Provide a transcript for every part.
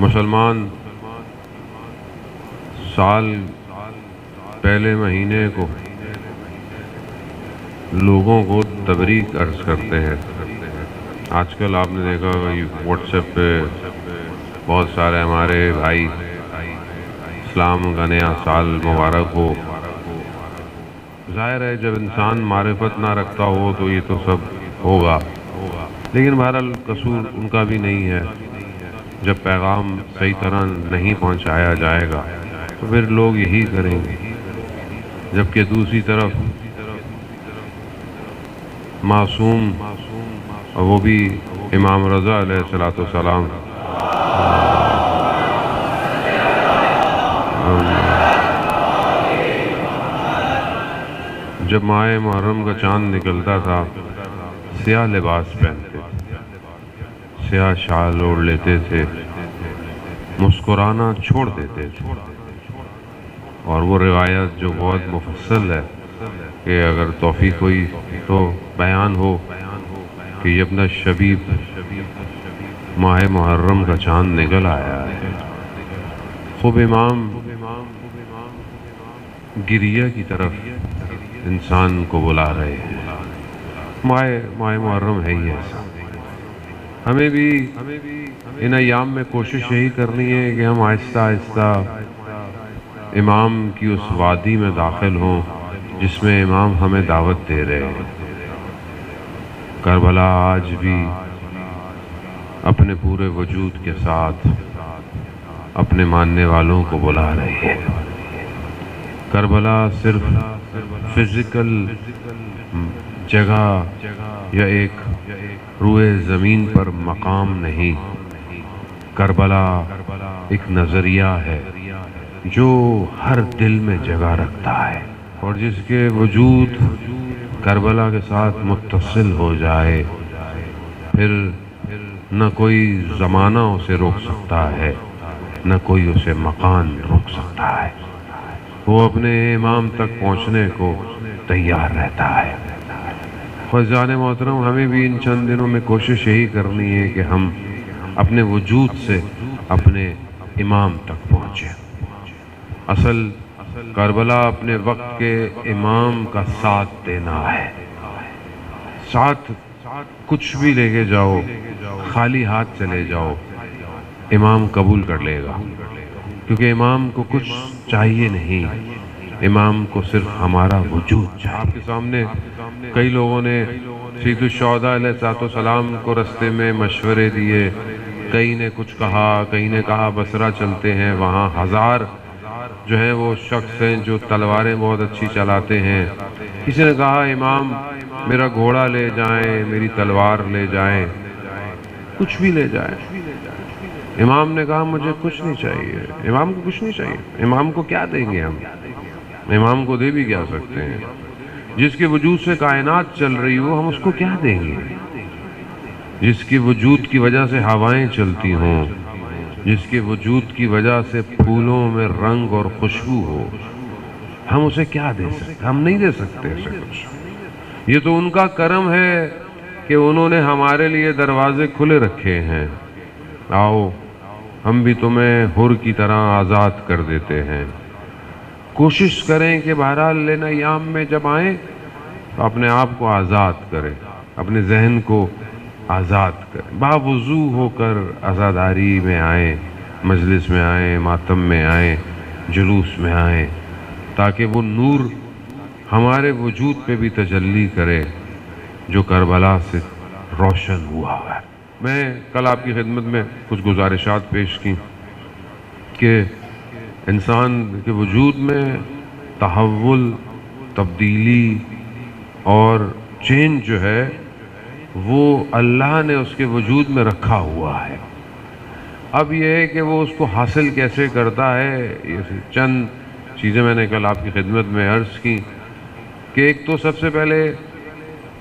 مسلمان سال پہلے مہینے کو لوگوں کو تبریک عرض کرتے ہیں۔ آج کل آپ نے دیکھا ہوگا واٹس ایپ پہ بہت سارے ہمارے بھائی اسلام کا نیا سال مبارک ہو۔ ظاہر ہے جب انسان معرفت نہ رکھتا ہو تو یہ تو سب ہوگا، لیکن بہرحال قصور ان کا بھی نہیں ہے۔ جب پیغام صحیح طرح نہیں پہنچایا جائے گا تو پھر لوگ یہی کریں گے، جبکہ دوسری طرف معصوم اور وہ بھی امام رضا علیہ السلام جب ماہ محرم کا چاند نکلتا تھا سیاہ لباس پہنتے تھے، سیاہ شال اوڑھ لیتے تھے، مسکرانا چھوڑ دیتے تھے۔ اور وہ روایت جو بہت مفصل ہے کہ اگر توفیق ہوئی تو بیان ہو کہ یبن شبیب ماہ محرم کا چاند نکل آیا ہے، خوب امام گریہ کی طرف انسان کو بلا رہے ہیں۔ ماہ محرم ہے ہی ایسا۔ ہمیں بھی ان ایام میں کوشش یہی کرنی ہے کہ ہم آہستہ آہستہ امام کی اس وادی میں داخل ہوں جس میں امام ہمیں دعوت دے رہے ہیں۔ کربلا آج بھی اپنے پورے وجود کے ساتھ اپنے ماننے والوں کو بلا رہی ہے۔ کربلا صرف فزیکل جگہ یا ایک روئے زمین پر مقام نہیں، کربلا ایک نظریہ ہے جو ہر دل میں جگہ رکھتا ہے، اور جس کے وجود کربلا کے ساتھ متصل ہو جائے پھر نہ کوئی زمانہ اسے روک سکتا ہے، نہ کوئی اسے مکان روک سکتا ہے۔ وہ اپنے امام تک پہنچنے کو تیار رہتا ہے۔ فضان محترم، ہمیں بھی ان چند دنوں میں کوشش یہی کرنی ہے کہ ہم اپنے وجود سے اپنے امام تک پہنچیں۔ اصل کربلا اپنے وقت کے امام کا ساتھ دینا ہے۔ ساتھ کچھ بھی لے کے جاؤ، خالی ہاتھ چلے جاؤ، امام قبول کر لے گا، کیونکہ امام کو کچھ چاہیے نہیں، امام کو صرف ہمارا وجود چاہیے۔ آپ کے سامنے کئی لوگوں نے سید الشہداء علیہ السلام کو رستے میں مشورے دیے، کئی نے کچھ کہا، کئی نے کہا بصرہ چلتے ہیں، وہاں ہزار جو ہیں وہ شخص ہیں جو تلواریں بہت اچھی چلاتے ہیں۔ کسی نے کہا امام میرا گھوڑا لے جائیں، میری تلوار لے جائیں، کچھ بھی لے جائیں۔ امام نے کہا مجھے کچھ نہیں چاہیے۔ امام کو کچھ نہیں چاہیے، امام کو کیا دیں گے ہم؟ امام کو دے بھی کیا سکتے ہیں؟ جس کے وجود سے کائنات چل رہی ہو ہم اس کو کیا دیں گے؟ جس کے وجود کی وجہ سے ہوائیں چلتی ہوں، جس کے وجود کی وجہ سے پھولوں میں رنگ اور خوشبو ہو، ہم اسے کیا دے سکتے؟ ہم نہیں دے سکتے اسے کچھ۔ یہ تو ان کا کرم ہے کہ انہوں نے ہمارے لیے دروازے کھلے رکھے ہیں۔ آؤ ہم بھی تمہیں حر کی طرح آزاد کر دیتے ہیں۔ کوشش کریں کہ بہرحال ان ایام میں جب آئیں تو اپنے آپ کو آزاد کریں، اپنے ذہن کو آزاد کریں، باوضو ہو کر عزاداری میں آئیں، مجلس میں آئیں، ماتم میں آئیں، جلوس میں آئیں، تاکہ وہ نور ہمارے وجود پہ بھی تجلی کرے جو کربلا سے روشن ہوا ہے۔ میں کل آپ کی خدمت میں کچھ گزارشات پیش کی کہ انسان کے وجود میں تحول، تبدیلی اور چینج جو ہے وہ اللہ نے اس کے وجود میں رکھا ہوا ہے۔ اب یہ ہے کہ وہ اس کو حاصل کیسے کرتا ہے، یہ چند چیزیں میں نے کل آپ کی خدمت میں عرض کی کہ ایک تو سب سے پہلے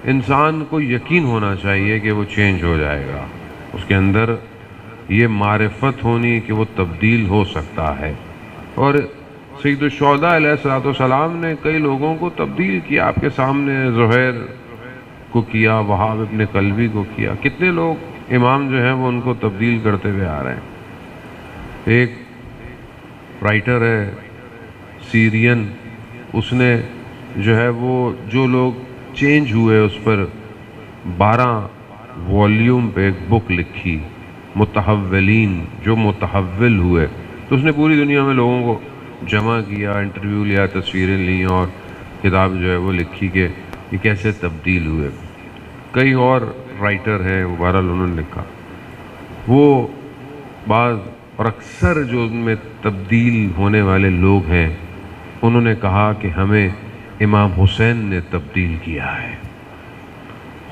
انسان کو یقین ہونا چاہیے کہ وہ چینج ہو جائے گا، اس کے اندر یہ معرفت ہونی کہ وہ تبدیل ہو سکتا ہے۔ اور سید الشہداء علیہ السلام نے کئی لوگوں کو تبدیل کیا، آپ کے سامنے زہیر کو کیا، وہاب ابن کلبی کو کیا، کتنے لوگ امام جو ہیں وہ ان کو تبدیل کرتے ہوئے آ رہے ہیں۔ ایک رائٹر ہے سیرین، اس نے جو ہے وہ جو لوگ چینج ہوئے اس پر 12 والیوم پہ ایک بک لکھی، متحولین، جو متحول ہوئے. تو اس نے پوری دنیا میں لوگوں کو جمع کیا، انٹرویو لیا، تصویریں لیں اور کتاب جو ہے وہ لکھی کہ یہ کیسے تبدیل ہوئے. کئی اور رائٹر ہیں، وہ بہرحال انہوں نے لکھا. وہ بعض اور اکثر جو ان میں تبدیل ہونے والے لوگ ہیں، انہوں نے کہا کہ ہمیں امام حسین نے تبدیل کیا ہے.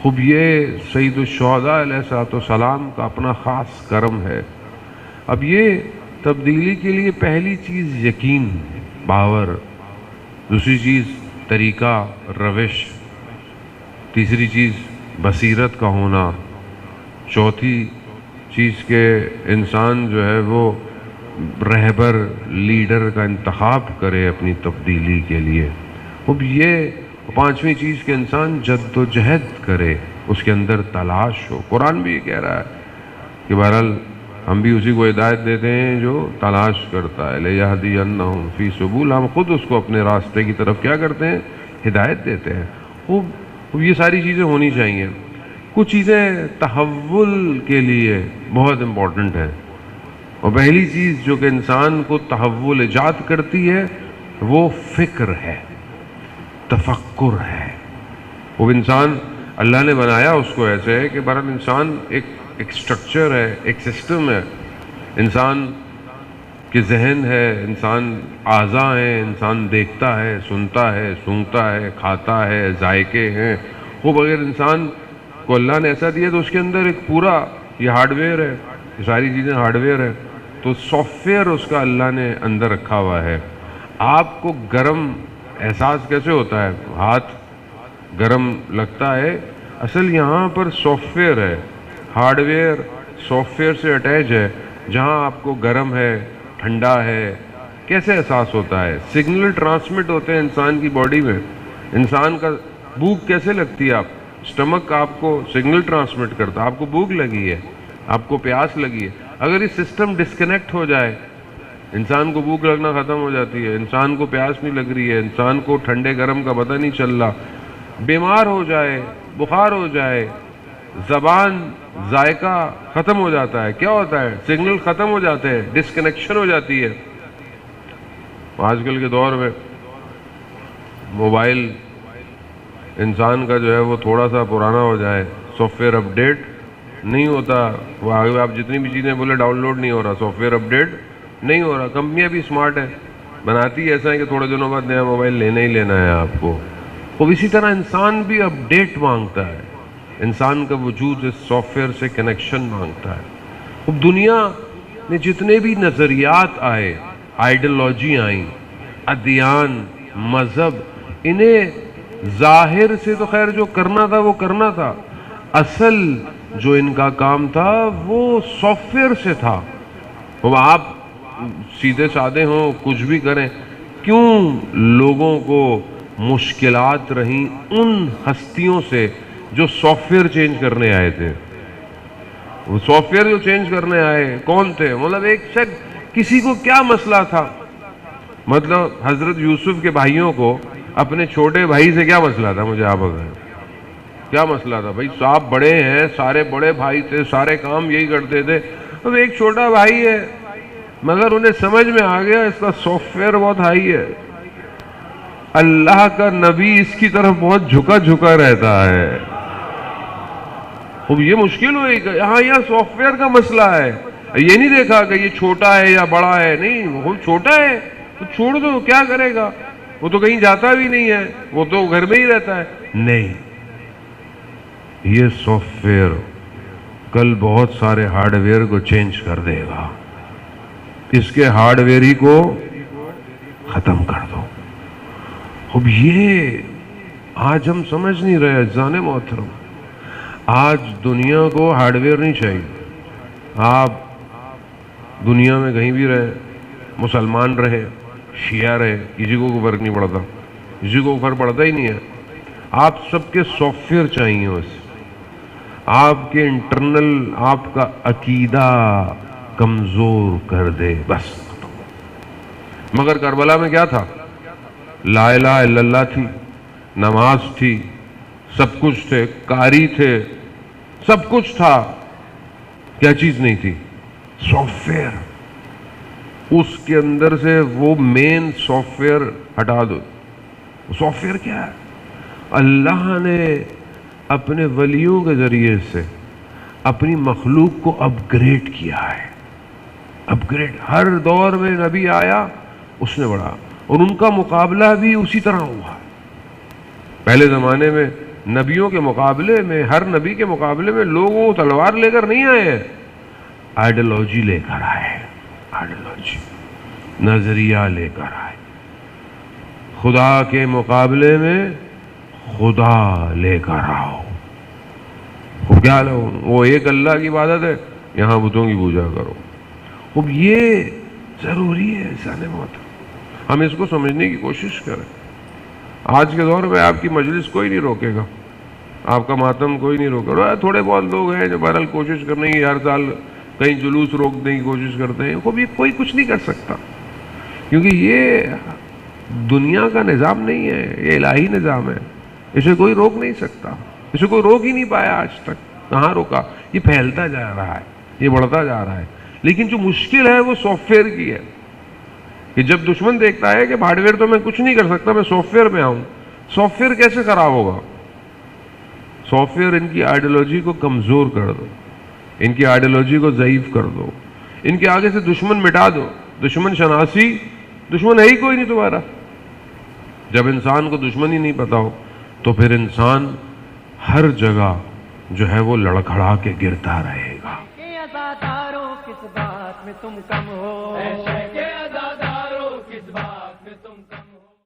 خوب یہ سید الشہداء علیہ السلام کا اپنا خاص کرم ہے. اب یہ تبدیلی کے لیے پہلی چیز یقین، باور، دوسری چیز طریقہ، روش، تیسری چیز بصیرت کا ہونا، چوتھی چیز کہ انسان جو ہے وہ رہبر، لیڈر کا انتخاب کرے اپنی تبدیلی کے لیے. اب یہ پانچویں چیز کہ انسان جد و جہد کرے، اس کے اندر تلاش ہو. قرآن بھی یہ کہہ رہا ہے کہ بہرحال ہم بھی اسی کو ہدایت دیتے ہیں جو تلاش کرتا ہے. لَيَهْدِيَنَّهُمْ فِي سُبُلٍ، ہم خود اس کو اپنے راستے کی طرف کیا کرتے ہیں؟ ہدایت دیتے ہیں. خوب یہ ساری چیزیں ہونی چاہیے. کچھ چیزیں تحول کے لیے بہت امپورٹنٹ ہیں، اور پہلی چیز جو کہ انسان کو تحول ایجاد کرتی ہے وہ فکر ہے، تفکر ہے. وہ انسان اللہ نے بنایا اس کو ایسے ہے کہ بہرحال انسان ایک سٹرکچر ہے، ایک سسٹم ہے. انسان کے ذہن ہے، انسان اعضاء ہیں، انسان دیکھتا ہے، سنتا ہے، سونگھتا ہے، کھاتا ہے، ذائقے ہیں. خوب اگر انسان کو اللہ نے ایسا دیا تو اس کے اندر ایک پورا یہ ہارڈ ویئر ہے، یہ ساری چیزیں ہارڈ ویئر ہے. تو سافٹ ویئر اس کا اللہ نے اندر رکھا ہوا ہے. آپ کو گرم احساس کیسے ہوتا ہے؟ ہاتھ گرم لگتا ہے، اصل یہاں پر سافٹ ویئر ہے، ہارڈ ویئر سافٹ ویئر سے اٹیچ ہے. جہاں آپ کو گرم ہے، ٹھنڈا ہے، کیسے احساس ہوتا ہے؟ سگنل ٹرانسمٹ ہوتے ہیں انسان کی باڈی میں. انسان کا بھوک کیسے لگتی ہے؟ آپ اسٹمک آپ کو سگنل ٹرانسمٹ کرتا ہے، آپ کو بھوک لگی ہے، آپ کو پیاس لگی ہے. اگر یہ سسٹم ڈسکنیکٹ ہو جائے، انسان کو بھوک لگنا ختم ہو جاتی ہے، انسان کو پیاس نہیں لگ رہی ہے، انسان کو ٹھنڈے گرم کا پتہ نہیں چل رہا، بیمار ہو جائے، بخار ہو جائے، زبان ذائقہ ختم ہو جاتا ہے. کیا ہوتا ہے؟ سگنل ختم ہو جاتے ہیں، ڈسکنیکشن ہو جاتی ہے. آج کل کے دور میں موبائل انسان کا جو ہے وہ تھوڑا سا پرانا ہو جائے، سافٹ ویئر اپڈیٹ نہیں ہوتا. وہ آگے آپ جتنی بھی چیزیں بولے ڈاؤن لوڈ نہیں ہو رہا، سافٹ ویئر اپڈیٹ نہیں ہو رہا. کمپنیاں بھی اسمارٹ ہیں، بناتی ایسا ہے کہ تھوڑے دنوں بعد نیا موبائل لینا ہی لینا ہے آپ کو. تو اسی طرح انسان بھی اپڈیٹ مانگتا ہے، انسان کا وجود اس سافٹ ویئر سے کنیکشن مانگتا ہے. اب دنیا میں جتنے بھی نظریات آئے، آئیڈیالوجی آئیں، ادیان، مذہب، انہیں ظاہر سے تو خیر جو کرنا تھا وہ کرنا تھا، اصل جو ان کا کام تھا وہ سافٹ ویئر سے تھا. اب آپ سیدھے سادے ہوں، کچھ بھی کریں، کیوں لوگوں کو مشکلات رہیں ان ہستیوں سے جو سافٹ ویئر چینج کرنے آئے تھے. وہ سافٹ ویئر جو چینج کرنے آئے کون تھے؟ مطلب ایک شخص، کسی کو کیا مسئلہ تھا؟ مطلب حضرت یوسف کے بھائیوں کو اپنے چھوٹے بھائی سے کیا مسئلہ تھا؟ مجھے آپ بتائیں کیا مسئلہ تھا؟ بھائی صاحب بڑے ہیں، سارے بڑے بھائی تھے، سارے کام یہی کرتے تھے. اب ایک چھوٹا بھائی ہے، مگر انہیں سمجھ میں آ گیا اس کا سافٹ ویئر بہت ہائی ہے، اللہ کا نبی اس کی طرف بہت جھکا جھکا رہتا ہے. اب یہ مشکل ہوئی کہ یہاں سافٹ ویئر کا مسئلہ ہے. یہ نہیں دیکھا کہ یہ چھوٹا ہے یا بڑا ہے، نہیں، وہ چھوٹا ہے تو چھوڑ دو، کیا کرے گا؟ وہ تو کہیں جاتا بھی نہیں ہے، وہ تو گھر میں ہی رہتا ہے. نہیں، یہ سافٹ ویئر کل بہت سارے ہارڈ ویئر کو چینج کر دے گا. اس کے ہارڈ ویئر ہی کو ختم کر دو. اب یہ آج ہم سمجھ نہیں رہے عزیزان محترم. آج دنیا کو ہارڈ ویئر نہیں چاہیے. آپ دنیا میں کہیں بھی رہے، مسلمان رہے، شیعہ رہے، کسی کو کوئی فرق نہیں پڑتا، کسی کو فرق پڑتا ہی نہیں ہے. آپ سب کے سافٹ ویئر چاہیے. اس آپ کے انٹرنل آپ کا عقیدہ کمزور کر دے، بس۔ مگر کربلا میں کیا تھا؟ لا الہ الا اللہ تھی، نماز تھی، سب کچھ تھے، قاری تھے، سب کچھ تھا۔ کیا چیز نہیں تھی؟ Soft where. اس کے اندر سے وہ مین سافٹ ویئر ہٹا دو۔ سافٹ ویئر کیا ہے؟ اللہ نے اپنے ولیوں کے ذریعے سے اپنی مخلوق کو اپ گریڈ کیا ہے۔ اپ گریڈ، ہر دور میں نبی آیا اس نے بڑھا، اور ان کا مقابلہ بھی اسی طرح ہوا۔ پہلے زمانے میں نبیوں کے مقابلے میں، ہر نبی کے مقابلے میں لوگوں تلوار لے کر نہیں آئے ہیں، آئیڈیالوجی لے کر آئے، آئیڈیالوجی، نظریہ لے کر آئے۔ خدا کے مقابلے میں خدا لے کر آؤ۔ وہ کیا لو؟ وہ ایک اللہ کی عبادت ہے، یہاں بتوں کی پوجا کرو۔ اب یہ ضروری ہے انسان محترم، ہم اس کو سمجھنے کی کوشش کریں۔ آج کے دور میں آپ کی مجلس کوئی نہیں روکے گا، آپ کا ماتم کوئی نہیں روکے گا۔ تھوڑے بہت لوگ ہیں جو بہرحال کوشش کرنے کی، ہر سال کہیں جلوس روکنے کی کوشش کرتے ہیں، کوئی کچھ نہیں کر سکتا، کیونکہ یہ دنیا کا نظام نہیں ہے، یہ الہی نظام ہے۔ اسے کوئی روک نہیں سکتا، اسے کوئی روک ہی نہیں پایا آج تک۔ کہاں روکا؟ یہ پھیلتا جا رہا ہے، یہ بڑھتا جا رہا ہے۔ لیکن جو مشکل ہے وہ سافٹ ویئر کی ہے، کہ جب دشمن دیکھتا ہے کہ ہارڈ ویئر تو میں کچھ نہیں کر سکتا، میں سافٹ ویئر میں آؤں، سافٹ ویئر کیسے خراب ہوگا؟ سافٹ ویئر ان کی آئیڈیالوجی کو کمزور کر دو، ان کی آئیڈیالوجی کو ضعیف کر دو، ان کے آگے سے دشمن مٹا دو۔ دشمن شناسی، دشمن ہے ہی کوئی نہیں تمہارا۔ جب انسان کو دشمن ہی نہیں پتا ہو تو پھر انسان ہر جگہ جو ہے وہ لڑکھڑا کے گرتا رہے گا۔ کس بات میں تم کم ہو؟